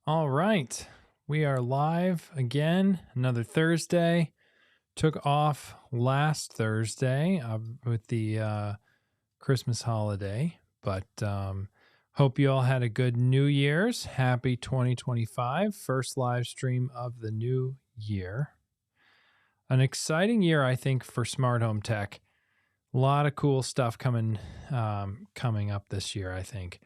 All right. We are live again, another Thursday. Took off last Thursday with the Christmas holiday, but hope you all had a good New Year's. Happy 2025, first live stream of the new year. An exciting year, I think, for smart home tech. A lot of cool stuff coming up this year, I think.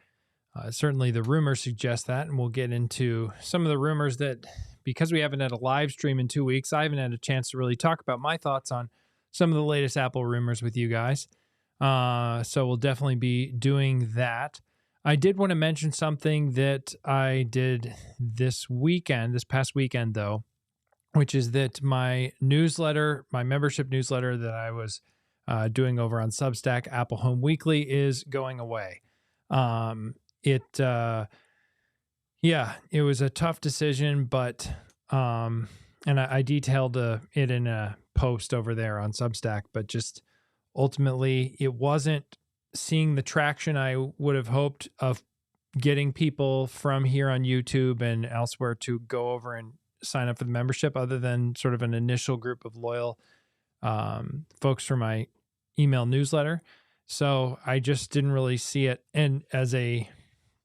Certainly, the rumors suggest that, and we'll get into some of the rumors that, because we haven't had a live stream in 2 weeks, I haven't had a chance to really talk about my thoughts on some of the latest Apple rumors with you guys. So we'll definitely be doing that. I did want to mention something that I did this past weekend, though, which is that my membership newsletter that I was doing over on Substack, Apple Home Weekly, is going away. It was a tough decision, but and I detailed it in a post over there on Substack, but just ultimately it wasn't seeing the traction I would have hoped of getting people from here on YouTube and elsewhere to go over and sign up for the membership, other than sort of an initial group of loyal folks for my email newsletter. So I just didn't really see it and as a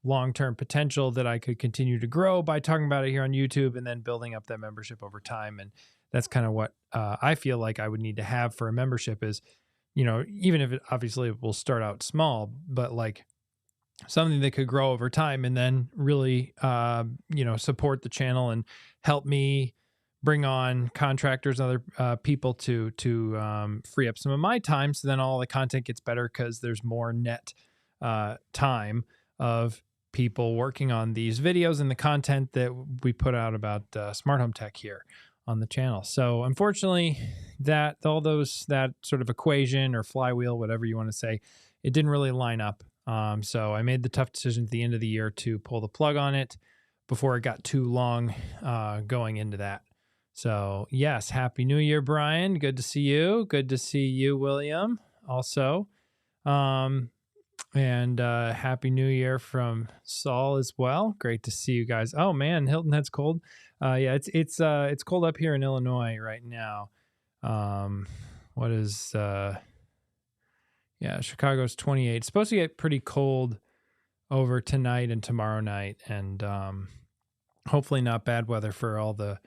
long-term potential that I could continue to grow by talking about it here on YouTube and then building up that membership over time. And that's kind of what I feel like I would need to have for a membership is, even if it obviously will start out small, but like something that could grow over time and then really, support the channel and help me bring on contractors and other people to free up some of my time. So then all the content gets better because there's more net time of people working on these videos and the content that we put out about smart home tech here on the channel. So unfortunately, that sort of equation or flywheel, whatever you want to say, it didn't really line up. So I made the tough decision at the end of the year to pull the plug on it before it got too long going into that. So yes, Happy New Year, Brian. Good to see you. Good to see you, William, also. And Happy New Year from Saul as well. Great to see you guys. Oh man, Hilton Head's cold. It's cold up here in Illinois right now. Chicago's 28. It's supposed to get pretty cold over tonight and tomorrow night, and hopefully not bad weather for all the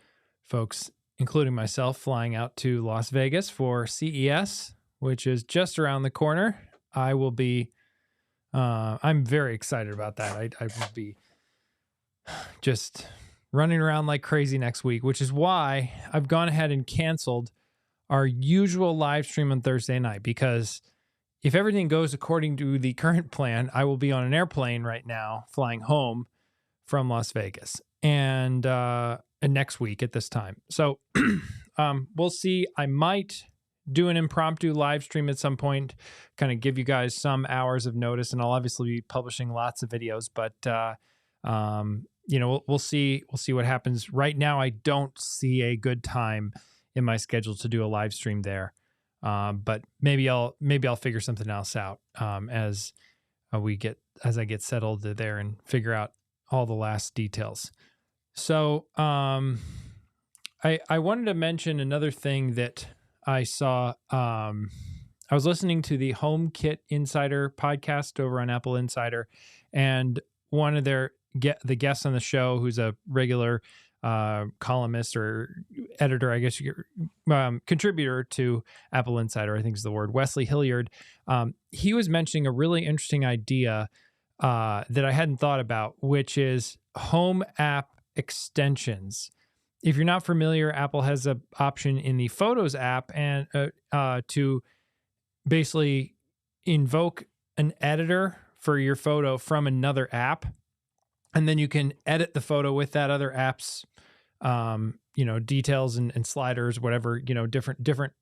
folks, including myself, flying out to Las Vegas for CES, which is just around the corner. I will be I'm very excited about that. I will be just running around like crazy next week, which is why I've gone ahead and canceled our usual live stream on Thursday night, because if everything goes according to the current plan, I will be on an airplane right now flying home from Las Vegas and next week at this time. So we'll see. I might do an impromptu live stream at some point, kind of give you guys some hours of notice, and I'll obviously be publishing lots of videos, but we'll see what happens. Right now, I don't see a good time in my schedule to do a live stream there. But maybe I'll figure something else out as I get settled there and figure out all the last details. So I wanted to mention another thing that I saw. I was listening to the HomeKit Insider podcast over on Apple Insider, and one of the guests on the show, who's a regular columnist or editor, I guess, contributor to Apple Insider, I think is the word, Wesley Hilliard. He was mentioning a really interesting idea that I hadn't thought about, which is home app extensions. If you're not familiar, Apple has an option in the Photos app and to basically invoke an editor for your photo from another app, and then you can edit the photo with that other app's details and sliders, whatever, different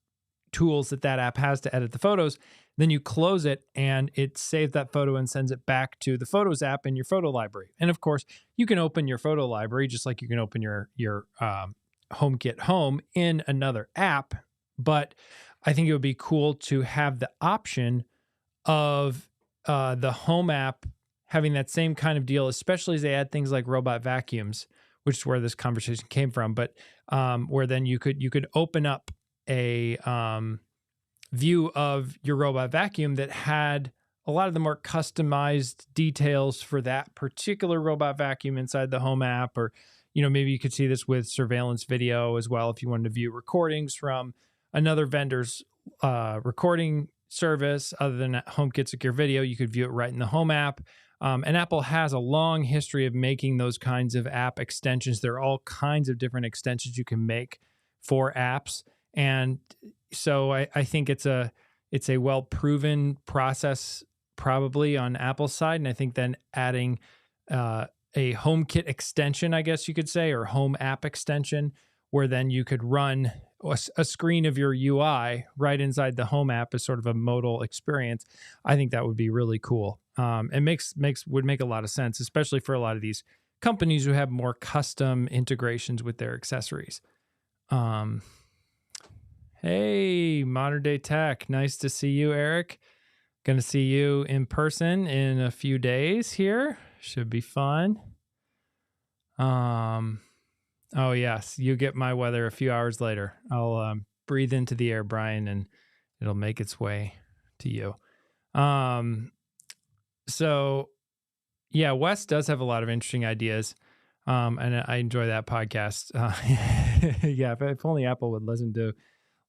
tools that app has to edit the photos. Then you close it and it saves that photo and sends it back to the Photos app in your photo library. And of course, you can open your photo library just like you can open your HomeKit Home in another app. But I think it would be cool to have the option of the Home app having that same kind of deal, especially as they add things like robot vacuums, which is where this conversation came from. But where then you could open up a view of your robot vacuum that had a lot of the more customized details for that particular robot vacuum inside the home app. Or, maybe you could see this with surveillance video as well. If you wanted to view recordings from another vendor's recording service other than HomeKit Secure Video, you could view it right in the home app. And Apple has a long history of making those kinds of app extensions. There are all kinds of different extensions you can make for apps. And so I think it's a well-proven process probably on Apple's side. And I think then adding a HomeKit extension, I guess you could say, or home app extension, where then you could run a screen of your UI right inside the home app as sort of a modal experience. I think that would be really cool. It would make a lot of sense, especially for a lot of these companies who have more custom integrations with their accessories. Hey, Modern Day Tech. Nice to see you, Eric. Going to see you in person in a few days here. Should be fun. Oh, yes. You get my weather a few hours later. I'll breathe into the air, Brian, and it'll make its way to you. So, yeah, Wes does have a lot of interesting ideas, and I enjoy that podcast. Yeah, if only Apple would listen to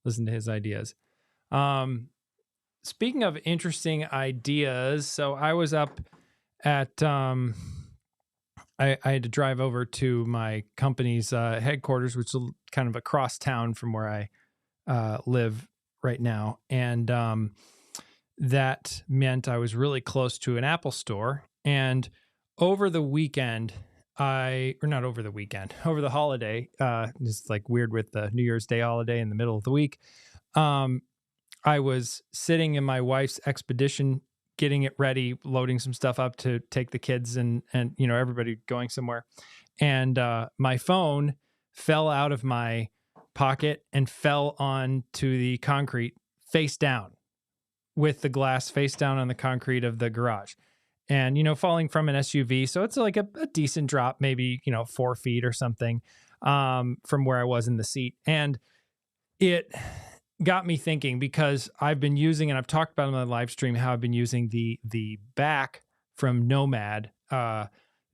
his ideas. Speaking of interesting ideas, so I was up at I had to drive over to my company's headquarters, which is kind of across town from where I live right now. And that meant I was really close to an Apple store. And over the weekend, over the holiday, it's like weird with the New Year's Day holiday in the middle of the week. I was sitting in my wife's Expedition, getting it ready, loading some stuff up to take the kids and everybody going somewhere. And my phone fell out of my pocket and fell onto the concrete face down, with the glass face down on the concrete of the garage. And, falling from an SUV. So it's like a decent drop, maybe, 4 feet or something from where I was in the seat. And it got me thinking, because I've been using, and I've talked about in my live stream, how I've been using the back from Nomad.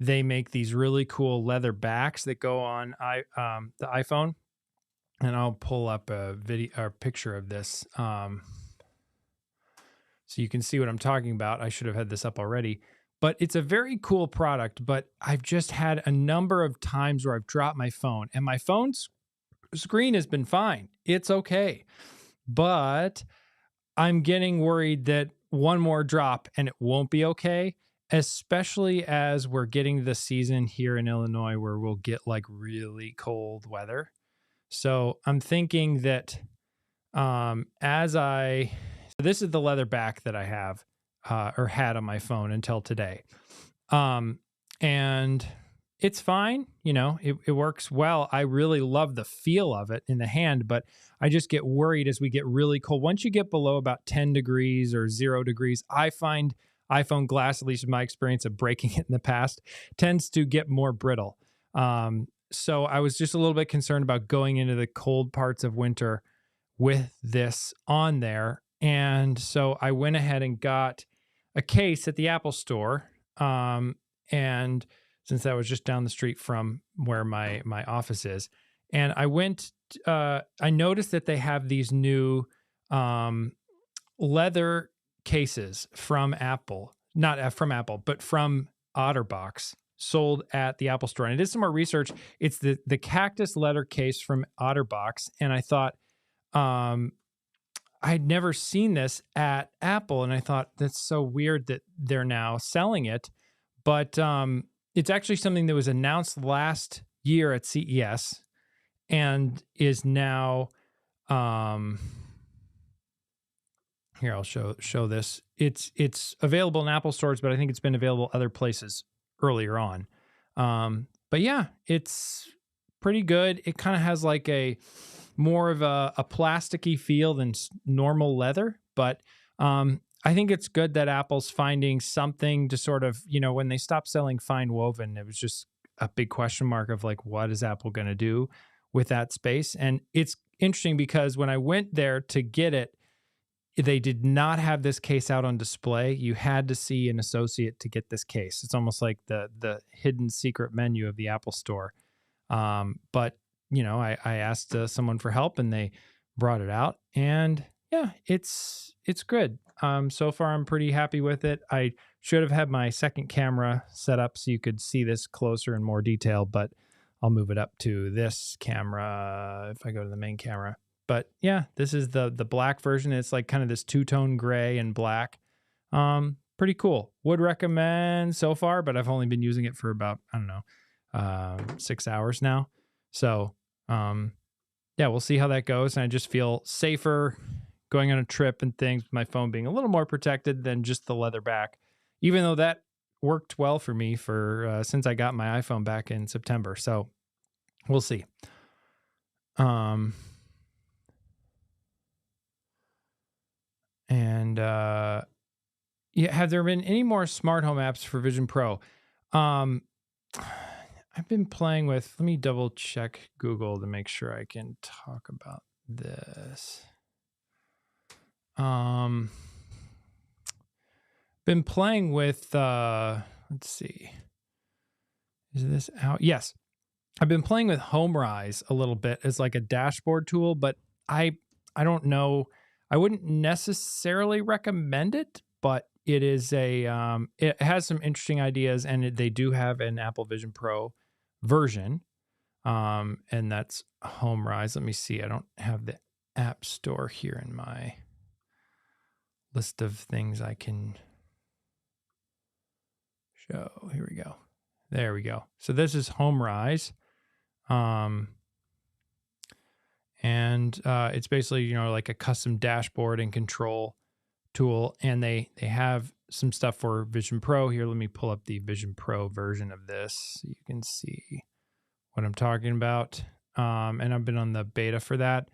They make these really cool leather backs that go on the iPhone. And I'll pull up a video or picture of this. So you can see what I'm talking about. I should have had this up already, but it's a very cool product. But I've just had a number of times where I've dropped my phone, and my phone's screen has been fine. It's okay. But I'm getting worried that one more drop and it won't be okay, especially as we're getting to the season here in Illinois where we'll get like really cold weather. So I'm thinking that this is the leather back that I have or had on my phone until today. And it's fine. It works well. I really love the feel of it in the hand, but I just get worried as we get really cold. Once you get below about 10 degrees or 0 degrees, I find iPhone glass, at least in my experience of breaking it in the past, tends to get more brittle. So I was just a little bit concerned about going into the cold parts of winter with this on there. And so I went ahead and got a case at the Apple store. And since that was just down the street from where my office is, and I noticed that they have these new leather cases from Apple, not from Apple, but from OtterBox, sold at the Apple store. And I did some more research. It's the cactus leather case from OtterBox. And I thought, I'd never seen this at Apple. And I thought, that's so weird that they're now selling it. But it's actually something that was announced last year at CES and is now, here, I'll show this. It's available in Apple stores, but I think it's been available other places earlier on. But yeah, it's pretty good. It kind of has like more of a plasticky feel than normal leather, but I think it's good that Apple's finding something to sort of, when they stopped selling fine woven, it was just a big question mark of like, what is Apple going to do with that space? And it's interesting because when I went there to get it, they did not have this case out on display. You had to see an associate to get this case. It's almost like the hidden secret menu of the Apple Store. But I asked someone for help, and they brought it out, and yeah, it's good. So far I'm pretty happy with it. I should have had my second camera set up so you could see this closer in more detail, but I'll move it up to this camera if I go to the main camera. But yeah, this is the black version. It's like kind of this two-tone gray and black. Pretty cool. Would recommend so far, but I've only been using it for about, I don't know, 6 hours now. So yeah, we'll see how that goes. And I just feel safer going on a trip and things with my phone being a little more protected than just the leather back, even though that worked well for me for since I got my iPhone back in September. So we'll see. And yeah, have there been any more smart home apps for Vision Pro? I've been playing with, let me double check Google to make sure I can talk about this. Been playing with, let's see, is this out? Yes. I've been playing with HomeRise a little bit as like a dashboard tool, but I don't know. I wouldn't necessarily recommend it, but it is it has some interesting ideas, and they do have an Apple Vision Pro version. And that's HomeRise. Let me see. I don't have the App Store here in my list of things I can show. Here we go. There we go. So this is HomeRise. And it's basically, like a custom dashboard and control tool. And they have some stuff for Vision Pro. Here, let me pull up the Vision Pro version of this so you can see what I'm talking about. And I've been on the beta for that.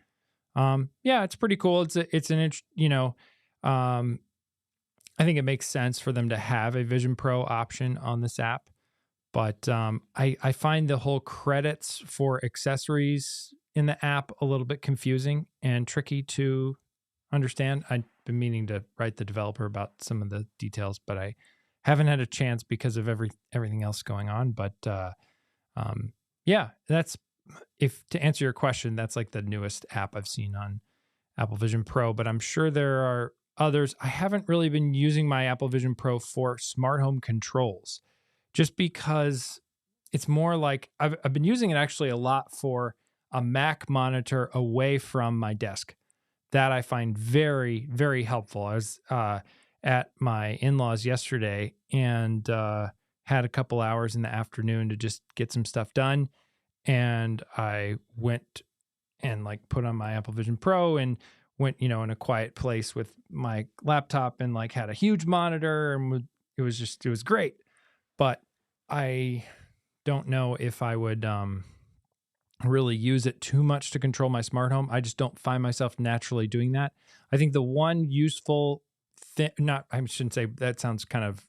Yeah, it's pretty cool. It's an I think it makes sense for them to have a Vision Pro option on this app. But I find the whole credits for accessories in the app a little bit confusing and tricky to understand. I've been meaning to write the developer about some of the details, but I haven't had a chance because of everything else going on. But yeah, that's, to answer your question, that's like the newest app I've seen on Apple Vision Pro, but I'm sure there are others. I haven't really been using my Apple Vision Pro for smart home controls, just because it's more like I've been using it actually a lot for a Mac monitor away from my desk. That I find very, very helpful. I was at my in-laws yesterday and had a couple hours in the afternoon to just get some stuff done. And I went and like put on my Apple Vision Pro and went, in a quiet place with my laptop and like had a huge monitor, and it was great. But I don't know if I would really use it too much to control my smart home. I just don't find myself naturally doing that. I think the one useful thing, I shouldn't say, that sounds kind of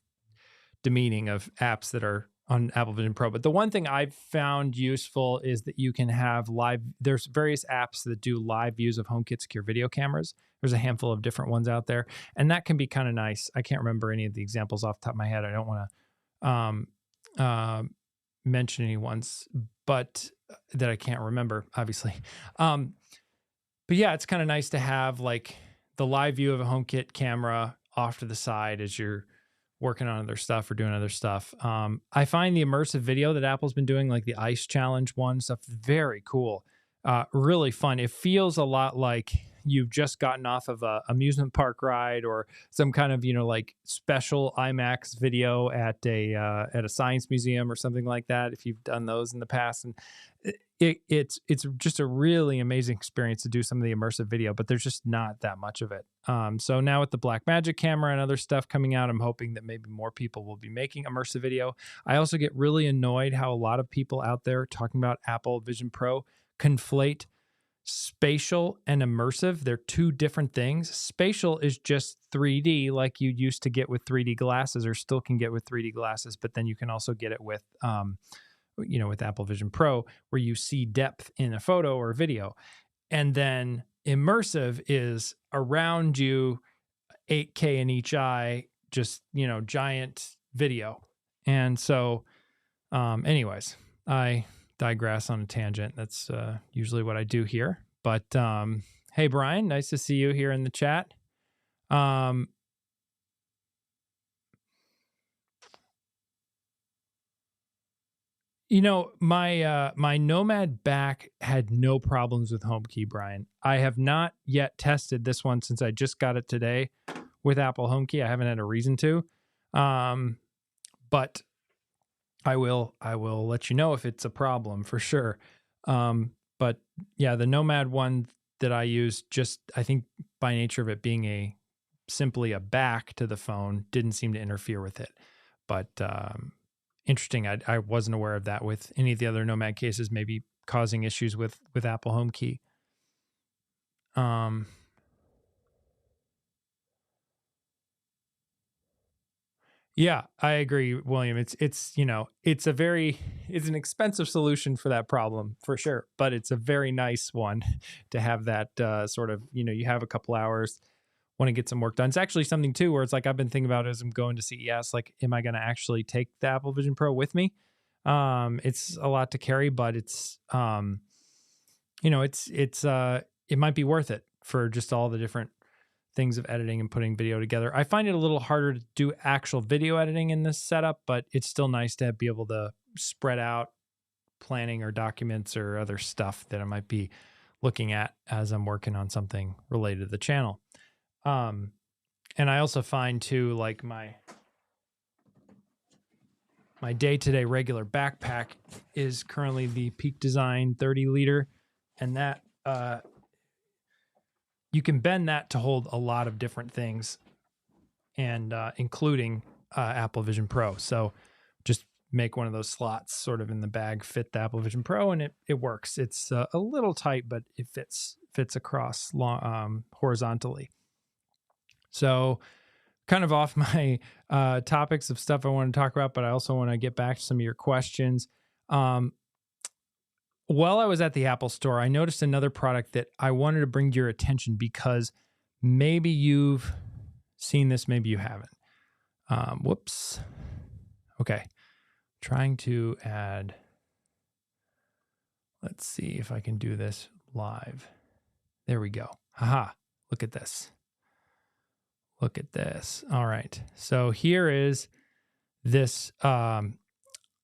demeaning of apps that are on Apple Vision Pro, but the one thing I've found useful is that you can have there's various apps that do live views of HomeKit secure video cameras. There's a handful of different ones out there, and that can be kind of nice. I can't remember any of the examples off the top of my head. I don't want to mention any ones, but that I can't remember, obviously. But yeah, it's kind of nice to have like the live view of a HomeKit camera off to the side as you're working on other stuff or doing other stuff. I find the immersive video that Apple's been doing, like the Ice Challenge one, stuff, very cool, really fun. It feels a lot like you've just gotten off of a amusement park ride or some kind of, like special IMAX video at a science museum or something like that, if you've done those in the past. And it's just a really amazing experience to do some of the immersive video, but there's just not that much of it. So now with the Blackmagic camera and other stuff coming out, I'm hoping that maybe more people will be making immersive video. I also get really annoyed how a lot of people out there talking about Apple Vision Pro conflate spatial and immersive. They're two different things. Spatial is just 3D, like you used to get with 3D glasses, or still can get with 3D glasses, but then you can also get it with, with Apple Vision Pro, where you see depth in a photo or a video. And then immersive is around you, 8K in each eye, just, giant video. And so, anyways, I digress on a tangent. That's usually what I do here. But hey, Brian, nice to see you here in the chat. My Nomad back had no problems with HomeKey, Brian. I have not yet tested this one since I just got it today with Apple HomeKey. I haven't had a reason to. But I will let you know if it's a problem for sure. But yeah, the Nomad one that I use, just I think by nature of it being simply a back to the phone, didn't seem to interfere with it. But interesting. I wasn't aware of that with any of the other Nomad cases, maybe causing issues with Apple HomeKey. Yeah, I agree, William. It's an expensive solution for that problem for sure, but it's a very nice one to have that sort of, you have a couple hours, want to get some work done. It's actually something too, where it's like, I've been thinking about as I'm going to CES, like, am I going to actually take the Apple Vision Pro with me? It's a lot to carry, but it's, it might be worth it for just all the different things of editing and putting video together. I find it a little harder to do actual video editing in this setup, but it's still nice to be able to spread out planning or documents or other stuff that I might be looking at as I'm working on something related to the channel. And I also find too, like my day-to-day regular backpack is currently the Peak Design 30 liter, and that you can bend that to hold a lot of different things, and including Apple Vision Pro. So just make one of those slots sort of in the bag fit the Apple Vision Pro, and it works. It's a little tight, but it fits across horizontally. So kind of off my topics of stuff I want to talk about, but I also want to get back to some of your questions. While I was at the Apple Store, I noticed another product that I wanted to bring to your attention because maybe you've seen this, maybe you haven't. Whoops. Okay. Trying to add. Let's see if I can do this live. There we go. Haha. Look at this. Look at this. All right. So here is this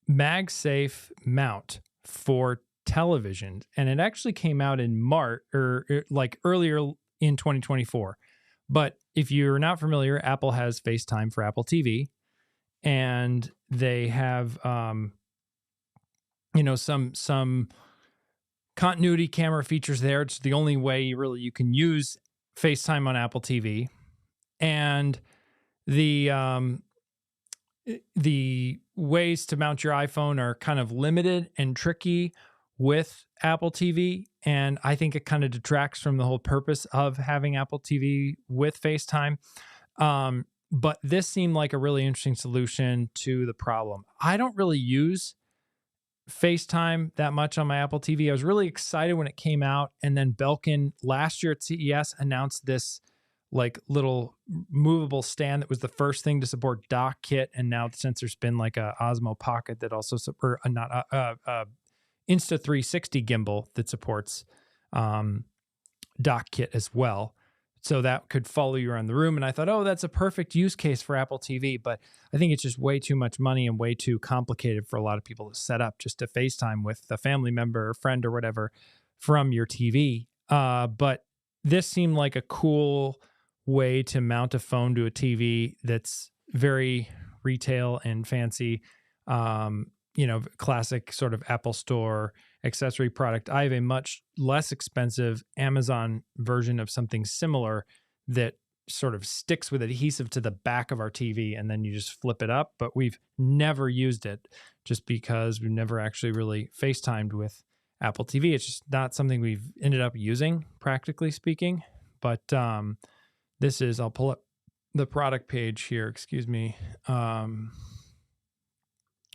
MagSafe mount for television, and it actually came out in March or like earlier in 2024. But if you're not familiar, Apple has FaceTime for Apple TV, and they have some continuity camera features there. It's the only way you can use FaceTime on Apple TV, and the ways to mount your iPhone are kind of limited and tricky with Apple TV, and I think it kind of detracts from the whole purpose of having Apple TV with FaceTime. But this seemed like a really interesting solution to the problem. I don't really use FaceTime that much on my Apple TV. I was really excited when it came out, and then Belkin last year at CES announced this like little movable stand that was the first thing to support dock kit, and now since there's been like a Osmo Pocket that also Insta360 gimbal that supports dock kit as well. So that could follow you around the room. And I thought, oh, that's a perfect use case for Apple TV. But I think it's just way too much money and way too complicated for a lot of people to set up just to FaceTime with a family member or friend or whatever from your TV. But this seemed like a cool way to mount a phone to a TV that's very retail and fancy. Classic sort of Apple Store accessory product. I have a much less expensive Amazon version of something similar that sort of sticks with adhesive to the back of our TV, and then you just flip it up. But we've never used it just because we've never actually really FaceTimed with Apple TV. It's just not something we've ended up using, practically speaking. But this is, I'll pull up the product page here, excuse me.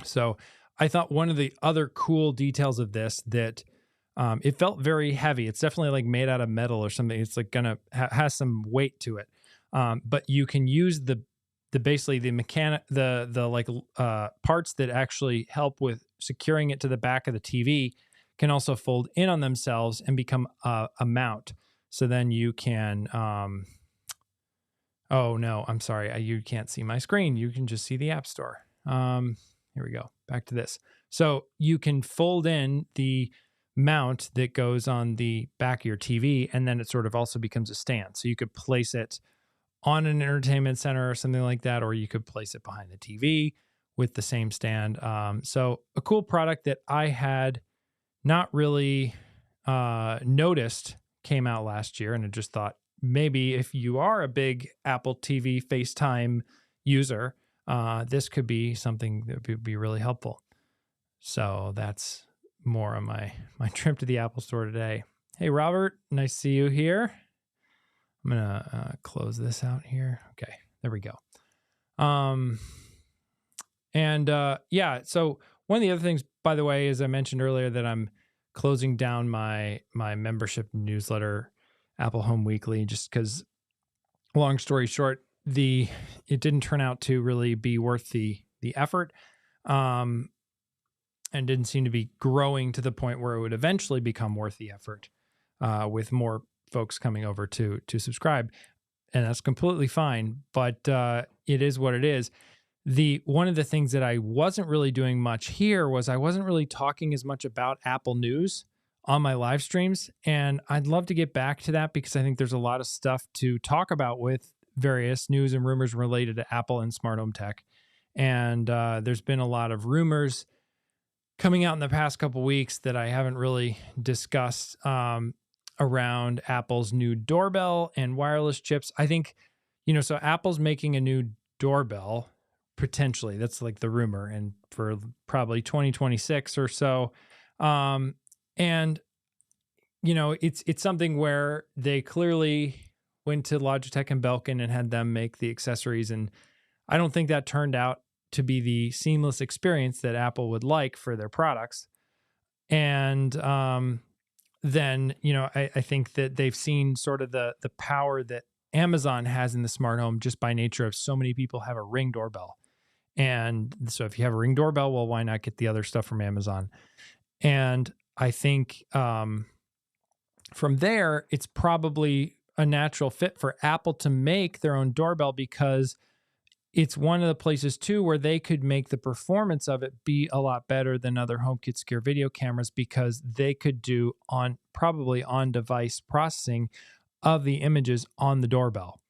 So I thought one of the other cool details of this that it felt very heavy. It's definitely like made out of metal or something. It's like gonna has some weight to it. But you can use the basically the mechanic the parts that actually help with securing it to the back of the TV can also fold in on themselves and become a mount. So then you can oh no, I'm sorry. You can't see my screen. You can just see the App Store. Here we go. Back to this. So you can fold in the mount that goes on the back of your TV, and then it sort of also becomes a stand. So you could place it on an entertainment center or something like that, or you could place it behind the TV with the same stand. So a cool product that I had not really noticed came out last year, and I just thought maybe if you are a big Apple TV FaceTime user, this could be something that would be really helpful. So that's more on my trip to the Apple Store today. Hey, Robert, nice to see you here. I'm going to close this out here. Okay, there we go. Yeah, so one of the other things, by the way, as I mentioned earlier, that I'm closing down my membership newsletter, Apple Home Weekly, just because, long story short, it didn't turn out to really be worth the effort, and didn't seem to be growing to the point where it would eventually become worth the effort, with more folks coming over to subscribe, and that's completely fine. But it is what it is. One of the things that I wasn't really doing much here was I wasn't really talking as much about Apple news on my live streams, and I'd love to get back to that because I think there's a lot of stuff to talk about with various news and rumors related to Apple and smart home tech. And there's been a lot of rumors coming out in the past couple weeks that I haven't really discussed around Apple's new doorbell and wireless chips. I think, so Apple's making a new doorbell, potentially. That's like the rumor, and for probably 2026 or so. And, it's something where they clearly went to Logitech and Belkin and had them make the accessories. And I don't think that turned out to be the seamless experience that Apple would like for their products. And then, I think that they've seen sort of the power that Amazon has in the smart home just by nature of so many people have a Ring doorbell. And so if you have a Ring doorbell, well, why not get the other stuff from Amazon? And I think from there, it's probably a natural fit for Apple to make their own doorbell because it's one of the places too where they could make the performance of it be a lot better than other HomeKit secure video cameras because they could do probably on-device processing of the images on the doorbell.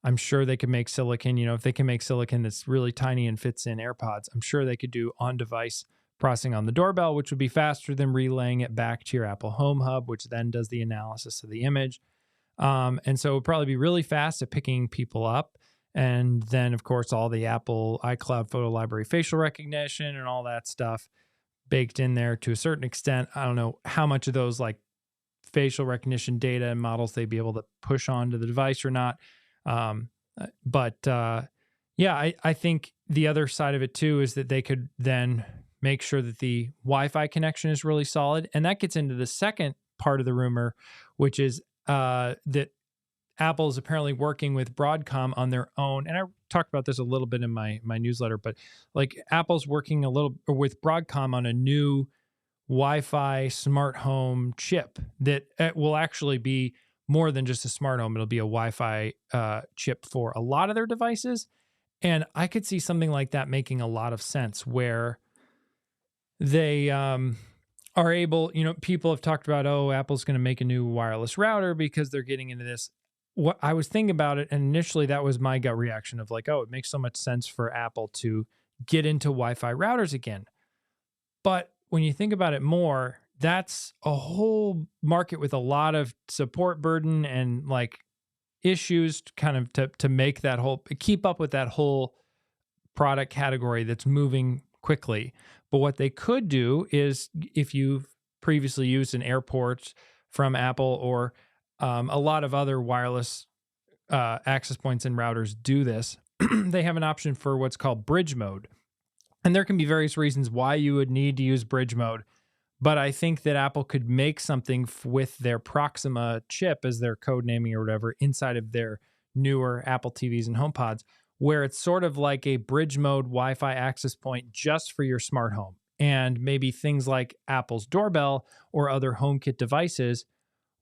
I'm sure they could make silicon, if they can make silicon that's really tiny and fits in AirPods, I'm sure they could do on-device processing on the doorbell, which would be faster than relaying it back to your Apple Home Hub, which then does the analysis of the image. And so it would probably be really fast at picking people up. And then, of course, all the Apple iCloud photo library facial recognition and all that stuff baked in there to a certain extent. I don't know how much of those like facial recognition data and models they'd be able to push onto the device or not. I think the other side of it too is that they could then make sure that the Wi-Fi connection is really solid. And that gets into the second part of the rumor, which is that Apple is apparently working with Broadcom on their own. And I talked about this a little bit in my newsletter, but like Apple's working with Broadcom on a new Wi-Fi smart home chip that will actually be more than just a smart home. It'll be a Wi-Fi chip for a lot of their devices. And I could see something like that making a lot of sense where they are able, people have talked about, Apple's going to make a new wireless router because they're getting into this. What I was thinking about it, and initially that was my gut reaction of like, it makes so much sense for Apple to get into Wi-Fi routers again. But when you think about it more, that's a whole market with a lot of support burden and like issues kind of to make that keep up with that whole product category that's moving quickly. But what they could do is if you previously used in airports from Apple, or a lot of other wireless access points and routers do this. They have an option for what's called bridge mode. And there can be various reasons why you would need to use bridge mode. But I think that Apple could make something with their Proxima chip, as their code naming or whatever, inside of their newer Apple TVs and HomePods, where it's sort of like a bridge mode Wi-Fi access point just for your smart home. And maybe things like Apple's doorbell or other HomeKit devices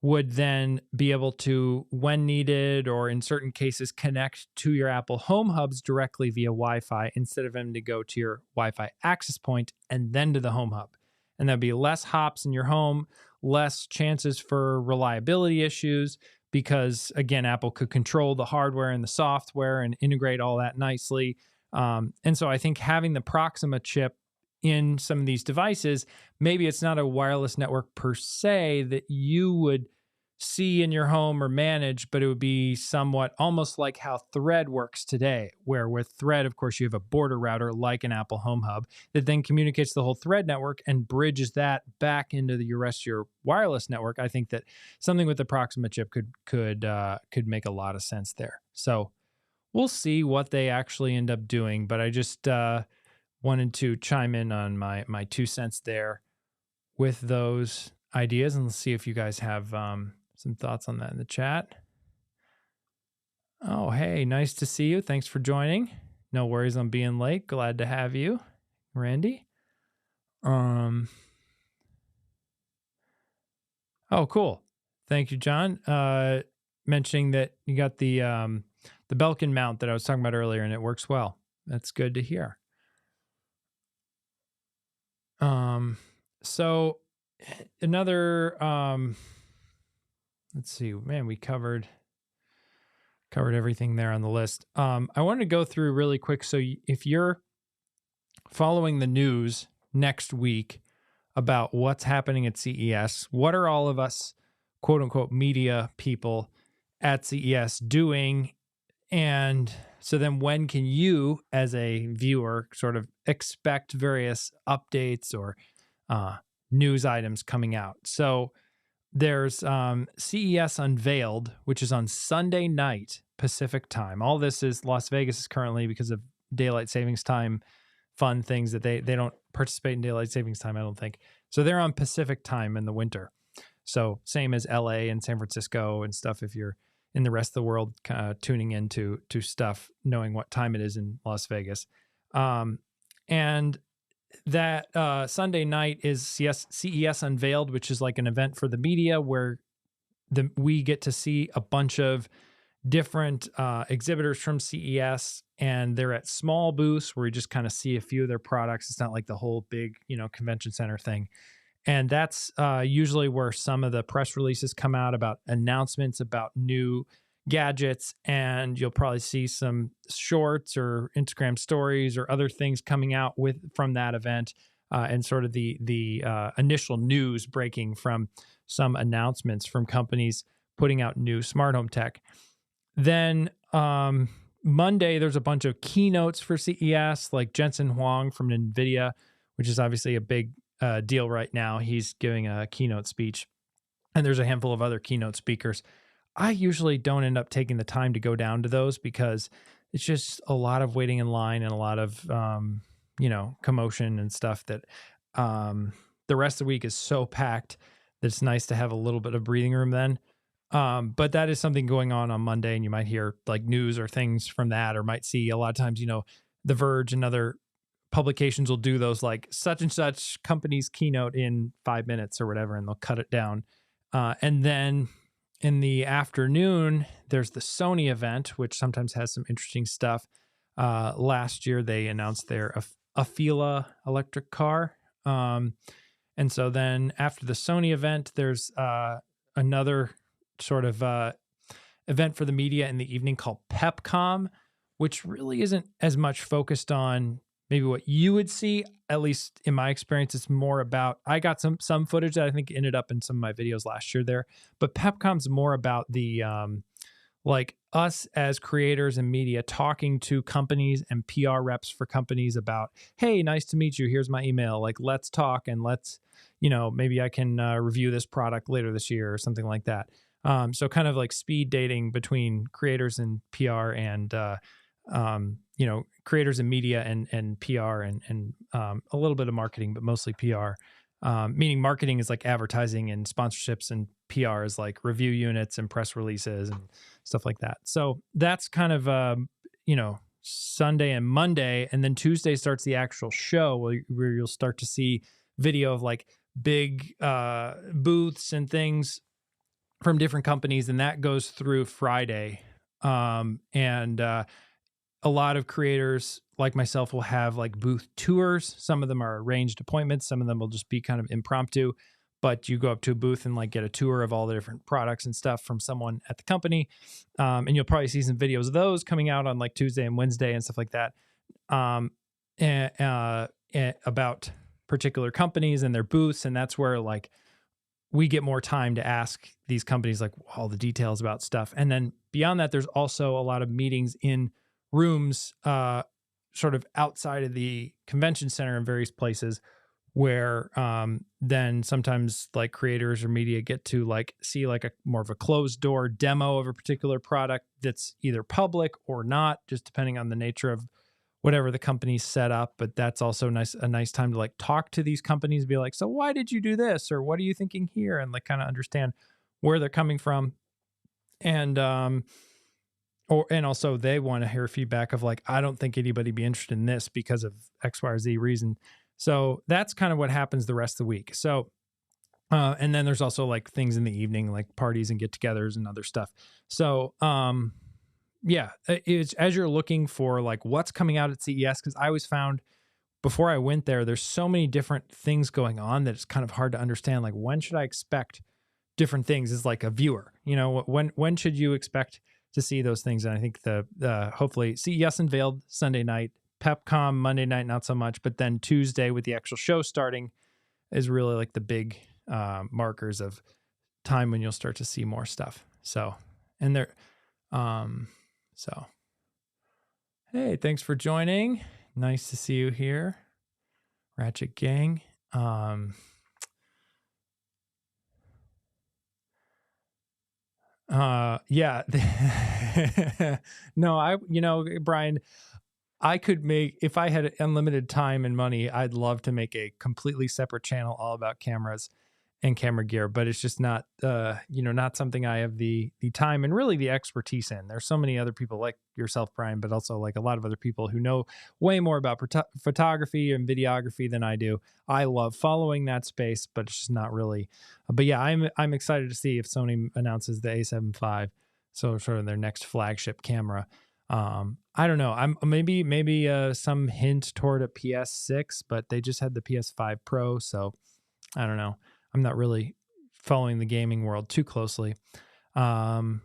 would then be able to, when needed or in certain cases, connect to your Apple Home hubs directly via Wi-Fi instead of having to go to your Wi-Fi access point and then to the home hub. And there'd be less hops in your home, less chances for reliability issues, because again, Apple could control the hardware and the software and integrate all that nicely. And so I think having the Proxima chip in some of these devices, maybe it's not a wireless network per se that you would see in your home or manage, but it would be somewhat almost like how Thread works today, where with Thread, of course, you have a border router like an Apple Home Hub that then communicates the whole Thread network and bridges that back into the rest of your wireless network. I think that something with the Proxima chip could make a lot of sense there. So we'll see what they actually end up doing, but I just wanted to chime in on my 2 cents there with those ideas, and let's see if you guys have some thoughts on that in the chat. Oh, hey, nice to see you. Thanks for joining. No worries on being late. Glad to have you, Randy. Oh, cool. Thank you, John. Mentioning that you got the Belkin mount that I was talking about earlier, and it works well. That's good to hear. So another, let's see, man, we covered everything there on the list. I wanted to go through really quick. So if you're following the news next week about what's happening at CES, what are all of us, quote unquote, media people at CES doing? And so then when can you, as a viewer, sort of expect various updates or news items coming out? So there's CES Unveiled, which is on Sunday night Pacific time. All this is Las Vegas is currently, because of daylight savings time, fun things that they don't participate in daylight savings time, I don't think. So they're on Pacific time in the winter. So same as LA and San Francisco and stuff, if you're in the rest of the world tuning into stuff, knowing what time it is in Las Vegas. And that Sunday night is CES Unveiled, which is like an event for the media where we get to see a bunch of different exhibitors from CES, and they're at small booths where you just kind of see a few of their products. It's not like the whole big, convention center thing. And that's usually where some of the press releases come out about announcements about new gadgets, and you'll probably see some shorts or Instagram stories or other things coming out from that event, and sort of the initial news breaking from some announcements from companies putting out new smart home tech. Then Monday, there's a bunch of keynotes for CES, like Jensen Huang from NVIDIA, which is obviously a big deal right now. He's giving a keynote speech, and there's a handful of other keynote speakers. I usually don't end up taking the time to go down to those because it's just a lot of waiting in line and a lot of, commotion and stuff that the rest of the week is so packed that it's nice to have a little bit of breathing room then. But that is something going on Monday, and you might hear like news or things from that, or might see a lot of times, The Verge and other publications will do those like such and such company's keynote in 5 minutes or whatever, and they'll cut it down. And then in the afternoon, there's the Sony event, which sometimes has some interesting stuff. Last year, they announced their Afeela electric car. And so then after the Sony event, there's another sort of event for the media in the evening called PepCom, which really isn't as much focused on maybe what you would see. At least in my experience, it's more about, I got some footage that I think ended up in some of my videos last year there, but PepCom's more about the like us as creators and media talking to companies and PR reps for companies about, hey, nice to meet you. Here's my email. Like, let's talk and let's, maybe I can review this product later this year or something like that. So kind of like speed dating between creators and PR and, creators and media and PR and a little bit of marketing, but mostly PR. Meaning marketing is like advertising and sponsorships, and PR is like review units and press releases and stuff like that. So that's kind of, Sunday and Monday. And then Tuesday starts the actual show where you'll start to see video of like big booths and things from different companies. And that goes through Friday. And a lot of creators like myself will have like booth tours. Some of them are arranged appointments. Some of them will just be kind of impromptu, but you go up to a booth and like get a tour of all the different products and stuff from someone at the company. And you'll probably see some videos of those coming out on like Tuesday and Wednesday and stuff like that. About particular companies and their booths. And that's where like we get more time to ask these companies like all the details about stuff. And then beyond that, there's also a lot of meetings in rooms sort of outside of the convention center in various places where then sometimes like creators or media get to like see like a more of a closed door demo of a particular product that's either public or not, just depending on the nature of whatever the company's set up. But that's also a nice time to like talk to these companies, be like, so why did you do this? Or what are you thinking here? And like kind of understand where they're coming from. And and also they want to hear feedback of like, I don't think anybody be interested in this because of X, Y, or Z reason. So that's kind of what happens the rest of the week. So, and then there's also like things in the evening, like parties and get-togethers and other stuff. So, yeah, it's as you're looking for like what's coming out at CES, because I always found before I went there, there's so many different things going on that it's kind of hard to understand. Like, when should I expect different things as like a viewer? When should you expect to see those things? And I think hopefully CES unveiled Sunday night, PepCom Monday night, not so much, but then Tuesday with the actual show starting is really like the big markers of time when you'll start to see more stuff. So, and there, so, hey, thanks for joining. Nice to see you here, Ratchet Gang. Yeah. No, Brian, I could make, if I had unlimited time and money, I'd love to make a completely separate channel all about cameras and camera gear, but it's just not, not something I have the time and really the expertise in. There's so many other people like yourself, Brian, but also like a lot of other people who know way more about photography and videography than I do. I love following that space, but it's just not really. But yeah, I'm excited to see if Sony announces the A7 IV, so sort of their next flagship camera. I don't know. I'm maybe some hint toward a PS6, but they just had the PS5 Pro, so I don't know. I'm not really following the gaming world too closely. But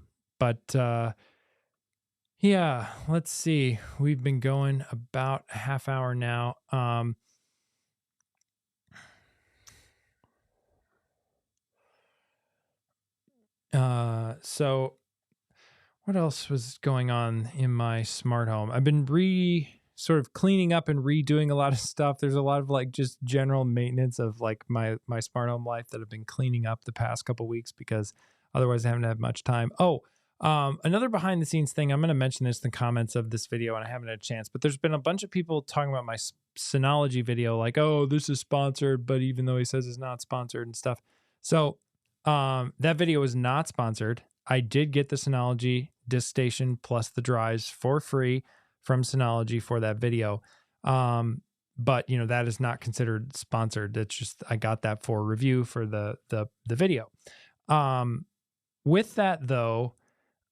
yeah, let's see. We've been going about a half hour now. So what else was going on in my smart home? I've been sort of cleaning up and redoing a lot of stuff. There's a lot of like just general maintenance of like my smart home life that I've been cleaning up the past couple of weeks because otherwise I haven't had much time. Another behind the scenes thing, I'm going to mention this in the comments of this video and I haven't had a chance, but there's been a bunch of people talking about my Synology video like, oh, this is sponsored, but even though he says it's not sponsored and stuff. So that video is not sponsored. I did get the Synology disk station plus the drives for free from Synology for that video. But that is not considered sponsored. It's just, I got that for review for the video. With that though,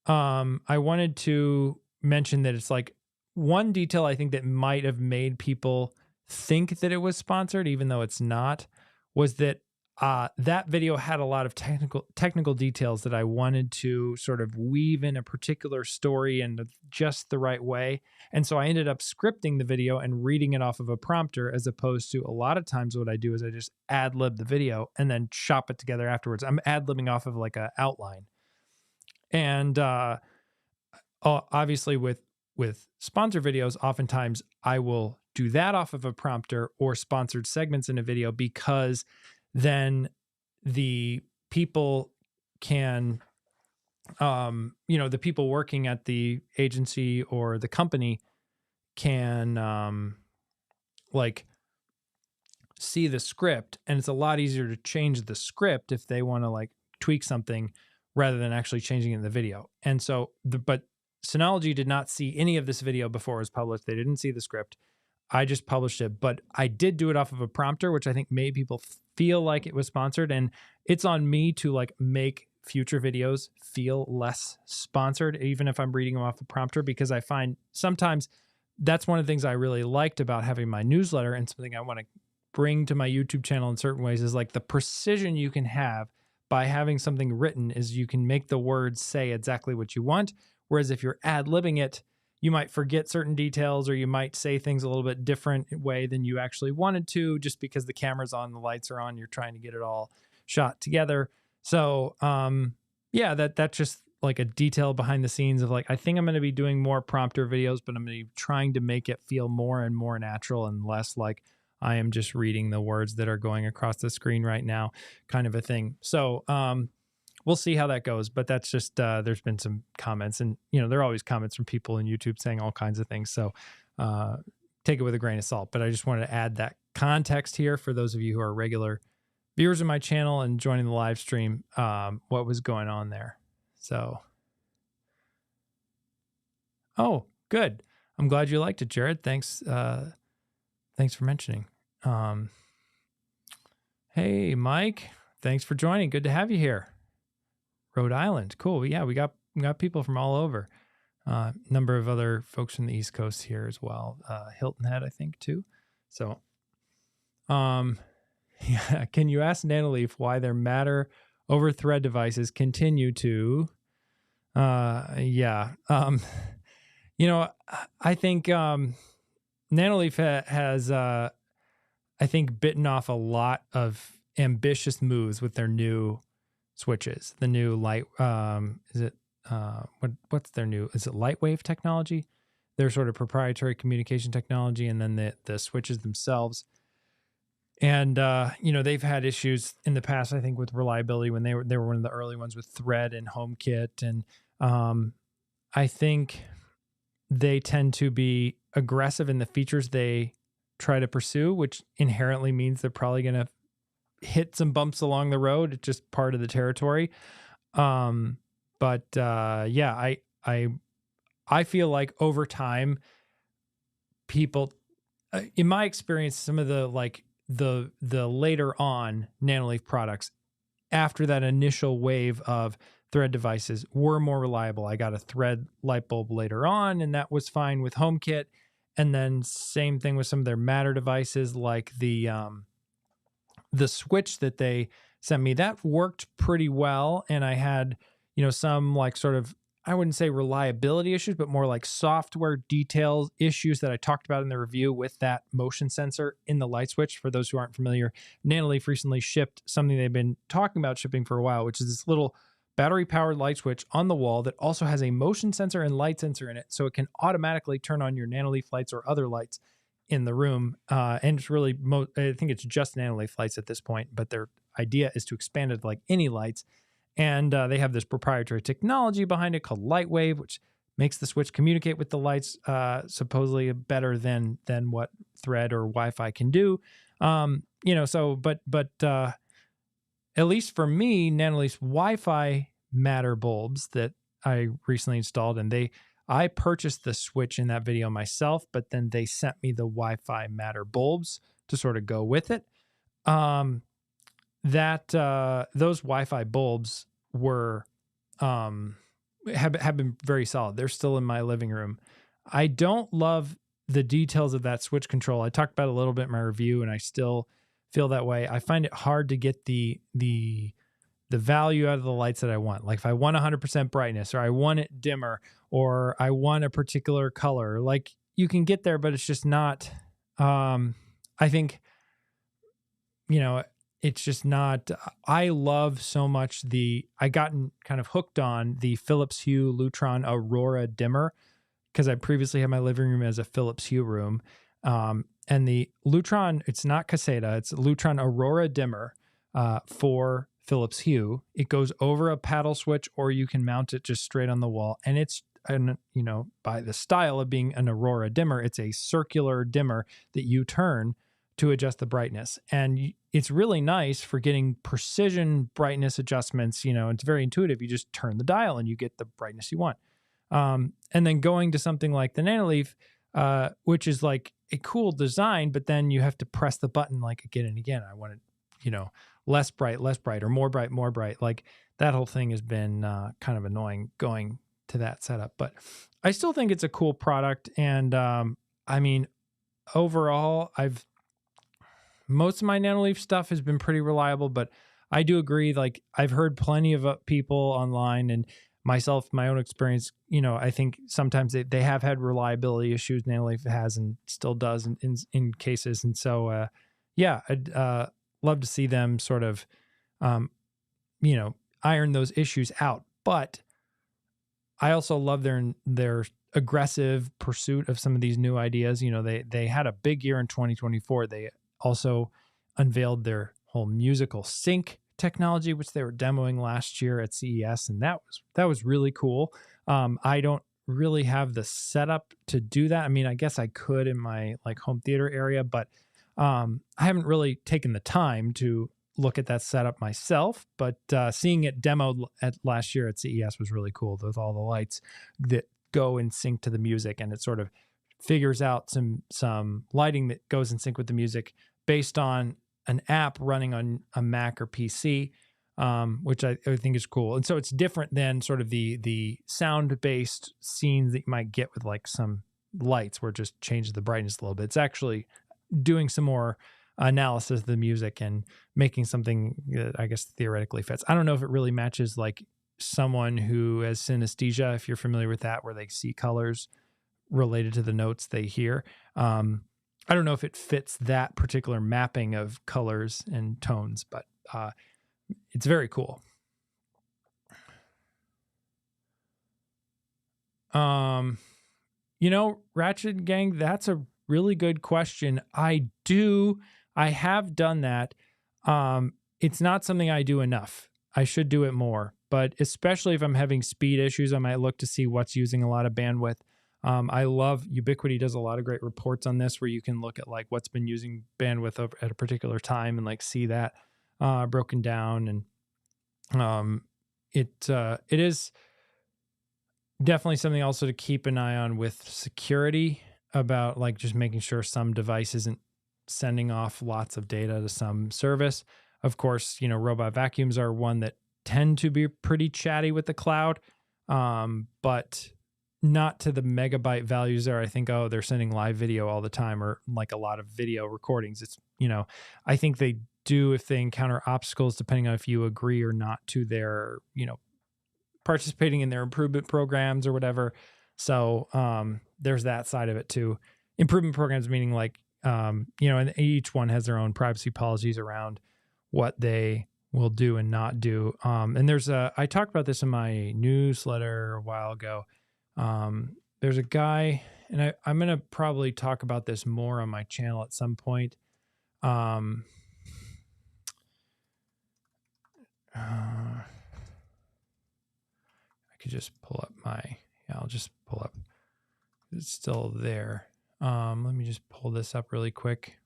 I wanted to mention that it's like one detail I think that might have made people think that it was sponsored, even though it's not, was that that video had a lot of technical details that I wanted to sort of weave in a particular story in just the right way. And so I ended up scripting the video and reading it off of a prompter, as opposed to a lot of times what I do is I just ad lib the video and then chop it together afterwards. I'm ad libbing off of like an outline. And obviously with sponsor videos, oftentimes I will do that off of a prompter or sponsored segments in a video, because then the people can, the people working at the agency or the company can like see the script, and it's a lot easier to change the script if they want to like tweak something rather than actually changing it in the video. And so but Synology did not see any of this video before it was published. They didn't see the script. I just published it, but I did do it off of a prompter, which I think made people feel like it was sponsored. And it's on me to like make future videos feel less sponsored, even if I'm reading them off a prompter, because I find sometimes that's one of the things I really liked about having my newsletter, and something I want to bring to my YouTube channel in certain ways, is like the precision you can have by having something written is you can make the words say exactly what you want. Whereas if you're ad-libbing it, you might forget certain details, or you might say things a little bit different way than you actually wanted to, just because the camera's on, the lights are on, you're trying to get it all shot together. So yeah, that's just like a detail behind the scenes of like, I think I'm going to be doing more prompter videos, but I'm going to be trying to make it feel more and more natural and less like I am just reading the words that are going across the screen right now, kind of a thing. So we'll see how that goes, but that's just, there's been some comments, and, there are always comments from people in YouTube saying all kinds of things. So take it with a grain of salt, but I just wanted to add that context here for those of you who are regular viewers of my channel and joining the live stream, what was going on there. So, oh, good. I'm glad you liked it, Jared. Thanks. Thanks for mentioning. Hey, Mike, thanks for joining. Good to have you here. Rhode Island. Cool. Yeah, we got people from all over. Number of other folks from the East Coast here as well. Hilton Head, I think, too. So, yeah. Can you ask Nanoleaf why their Matter over Thread devices continue to? Yeah. I think Nanoleaf has, I think, bitten off a lot of ambitious moves with their new switches. The new light, what's their new? Is it Lightwave technology? Their sort of proprietary communication technology, and then the switches themselves. And they've had issues in the past, I think, with reliability when they were one of the early ones with Thread and HomeKit, and I think they tend to be aggressive in the features they try to pursue, which inherently means they're probably going to hit some bumps along the road. It's just part of the territory. Yeah, I feel like over time, people, in my experience, some of the like the later on Nanoleaf products, after that initial wave of Thread devices, were more reliable. I got a Thread light bulb later on, and that was fine with HomeKit. And then same thing with some of their Matter devices, like the switch that they sent me, that worked pretty well. And I had, some like sort of, I wouldn't say reliability issues, but more like software details issues that I talked about in the review with that motion sensor in the light switch. For those who aren't familiar, Nanoleaf recently shipped something they've been talking about shipping for a while, which is this little battery-powered light switch on the wall that also has a motion sensor and light sensor in it, so it can automatically turn on your Nanoleaf lights or other lights in the room. And it's really, I think it's just Nanoleaf lights at this point, but their idea is to expand it to like any lights. And they have this proprietary technology behind it called Lightwave, which makes the switch communicate with the lights supposedly better than what Thread or Wi-Fi can do. At least for me, Nanoleaf's Wi-Fi Matter bulbs that I recently installed, and I purchased the switch in that video myself, but then they sent me the Wi-Fi Matter bulbs to sort of go with it. Those Wi-Fi bulbs were have been very solid. They're still in my living room. I don't love the details of that switch control. I talked about it a little bit in my review, and I still feel that way. I find it hard to get the value out of the lights that I want. Like if I want 100% brightness, or I want it dimmer, or I want a particular color, like you can get there, but it's just not, I think, it's just not. I love so much I gotten kind of hooked on the Philips Hue Lutron Aurora dimmer because I previously had my living room as a Philips Hue room. And the Lutron, it's not Caseta, it's Lutron Aurora dimmer for Philips Hue. It goes over a paddle switch, or you can mount it just straight on the wall. And it's, by the style of being an Aurora dimmer, it's a circular dimmer that you turn to adjust the brightness. And it's really nice for getting precision brightness adjustments. It's very intuitive. You just turn the dial and you get the brightness you want. And then going to something like the Nanoleaf, which is like a cool design, but then you have to press the button like again and again. I want it, less bright, or more bright. Like that whole thing has been kind of annoying going to that setup, but I still think it's a cool product. And I mean, overall, most of my Nanoleaf stuff has been pretty reliable, but I do agree. Like I've heard plenty of people online and myself, my own experience, I think sometimes they have had reliability issues. Nanoleaf has and still does in cases. And so, I'd love to see them sort of, iron those issues out. But I also love their aggressive pursuit of some of these new ideas. They had a big year in 2024. They also unveiled their whole musical sync technology, which they were demoing last year at CES, and that was really cool. I don't really have the setup to do that. I mean, I guess I could in my like home theater area, but I haven't really taken the time to look at that setup myself. But seeing it demoed at last year at CES was really cool with all the lights that go in sync to the music, and it sort of figures out some lighting that goes in sync with the music based on an app running on a Mac or PC, which I think is cool. And so it's different than sort of the sound-based scenes that you might get with like some lights where it just changes the brightness a little bit. It's actually doing some more analysis of the music and making something that I guess theoretically fits. I don't know if it really matches like someone who has synesthesia, if you're familiar with that, where they see colors related to the notes they hear. I don't know if it fits that particular mapping of colors and tones, but it's very cool. Ratchet Gang, that's a really good question. I have done that. It's not something I do enough. I should do it more, but especially if I'm having speed issues, I might look to see what's using a lot of bandwidth. I love Ubiquity does a lot of great reports on this where you can look at like what's been using bandwidth at a particular time and like see that broken down. And it is definitely something also to keep an eye on with security about like just making sure some device isn't sending off lots of data to some service. Of course, robot vacuums are one that tend to be pretty chatty with the cloud, but not to the megabyte values there. I think, they're sending live video all the time or like a lot of video recordings. It's, I think they do if they encounter obstacles, depending on if you agree or not to their, participating in their improvement programs or whatever. So there's that side of it too. Improvement programs meaning like, and each one has their own privacy policies around what they will do and not do. And I talked about this in my newsletter a while ago. There's a guy, and I'm going to probably talk about this more on my channel at some point. I could just pull up I'll just pull up. It's still there. Let me just pull this up really quick.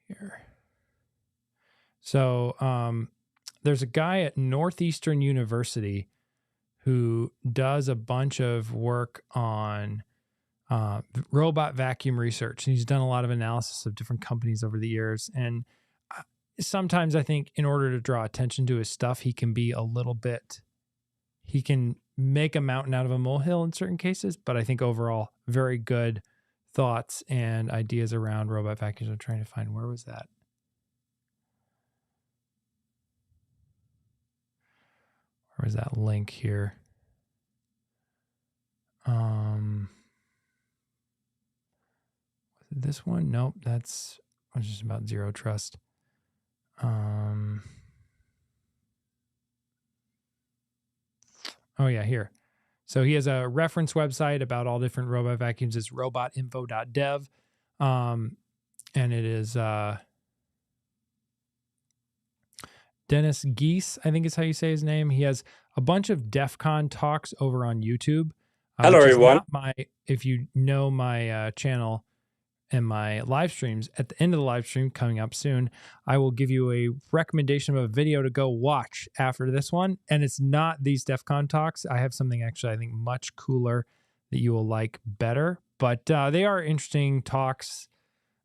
Here. So, there's a guy at Northeastern University who does a bunch of work on robot vacuum research. And he's done a lot of analysis of different companies over the years. And sometimes I think in order to draw attention to his stuff, he can make a mountain out of a molehill in certain cases. But I think overall, very good thoughts and ideas around robot vacuums. I'm trying to find, where was that? Where's that link here? this one? Nope, that's just about zero trust. Oh yeah, here. So he has a reference website about all different robot vacuums. It's robotinfo.dev. And it is Dennis Geese, I think is how you say his name. He has a bunch of DEF CON talks over on YouTube. Hello, everyone. If you know my channel and my live streams, at the end of the live stream coming up soon, I will give you a recommendation of a video to go watch after this one. And it's not these DEF CON talks. I have something actually, I think, much cooler that you will like better. But they are interesting talks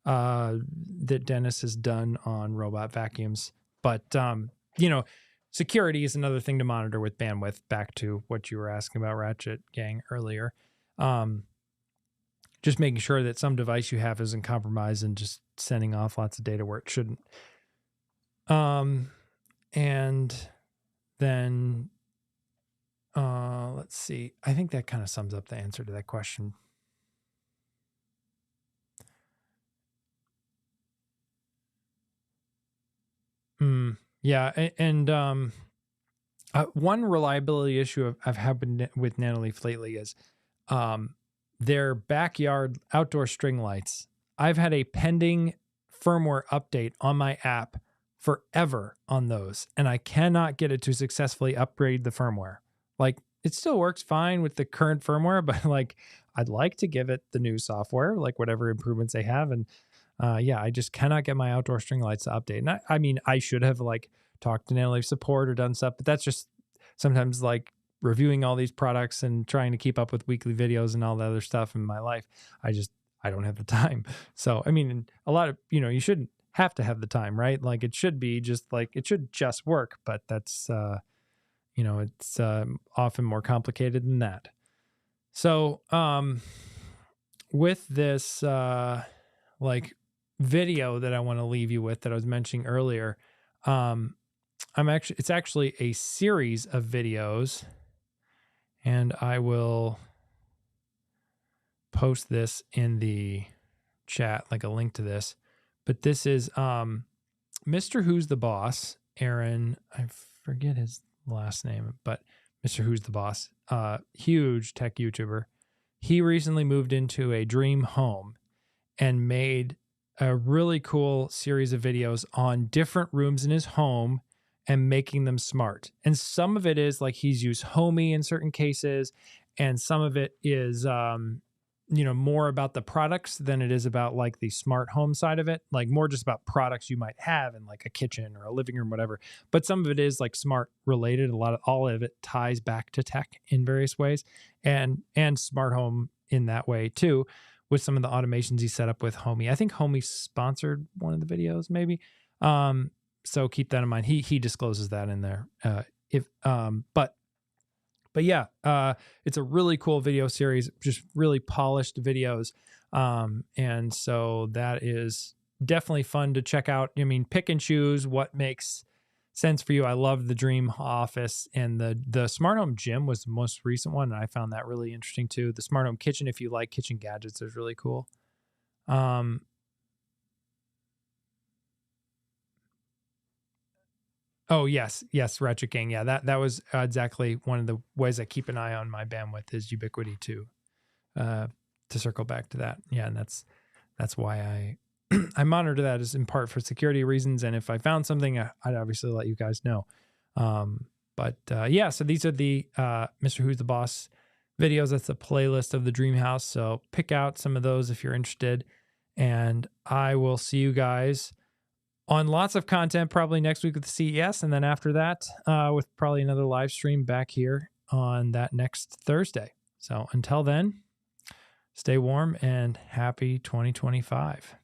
that Dennis has done on robot vacuums. But, security is another thing to monitor with bandwidth, back to what you were asking about, Ratchet Gang, earlier. Just making sure that some device you have isn't compromised and just sending off lots of data where it shouldn't. And then, let's see. I think that kind of sums up the answer to that question. Yeah, and one reliability issue I've had with Nanoleaf lately is their backyard outdoor string lights. I've had a pending firmware update on my app forever on those, and I cannot get it to successfully upgrade the firmware. Like, it still works fine with the current firmware, but like, I'd like to give it the new software, like whatever improvements they have. And I just cannot get my outdoor string lights to update. And I mean, I should have like talked to Nanoleaf support or done stuff, but that's just sometimes like reviewing all these products and trying to keep up with weekly videos and all the other stuff in my life. I don't have the time. So, I mean, a lot of, you shouldn't have to have the time, right? Like, it should be just like, it should just work, but that's, it's often more complicated than that. So, with this, video that I want to leave you with that I was mentioning earlier, it's actually a series of videos, and I will post this in the chat, like a link to this. But this is Mr. Who's the Boss, Aaron, I forget his last name, but Mr. Who's the Boss, huge tech YouTuber. He recently moved into a dream home and made a really cool series of videos on different rooms in his home and making them smart. And some of it is like he's used Homey in certain cases, and some of it is more about the products than it is about like the smart home side of it, like more just about products you might have in like a kitchen or a living room, whatever. But some of it is like smart related. All of it ties back to tech in various ways, and smart home in that way too, with some of the automations he set up with Homey. I think Homey sponsored one of the videos, maybe. So keep that in mind. He discloses that in there. But yeah, it's a really cool video series, just really polished videos. And so that is definitely fun to check out. I mean, pick and choose what makes sense for you. I love the Dream Office, and the Smart Home Gym was the most recent one, and I found that really interesting too. The Smart Home Kitchen, if you like kitchen gadgets, is really cool. Oh yes, Ratchet Gang. Yeah, that was exactly one of the ways I keep an eye on my bandwidth is Ubiquity too. To circle back to that, yeah, and that's why I I monitor that is in part for security reasons, and if I found something, I'd obviously let you guys know. So these are the Mr. Who's the Boss videos. That's a playlist of the Dream House. So pick out some of those if you're interested, and I will see you guys on lots of content probably next week with the CES, and then after that with probably another live stream back here on that next Thursday. So until then, stay warm and happy 2025.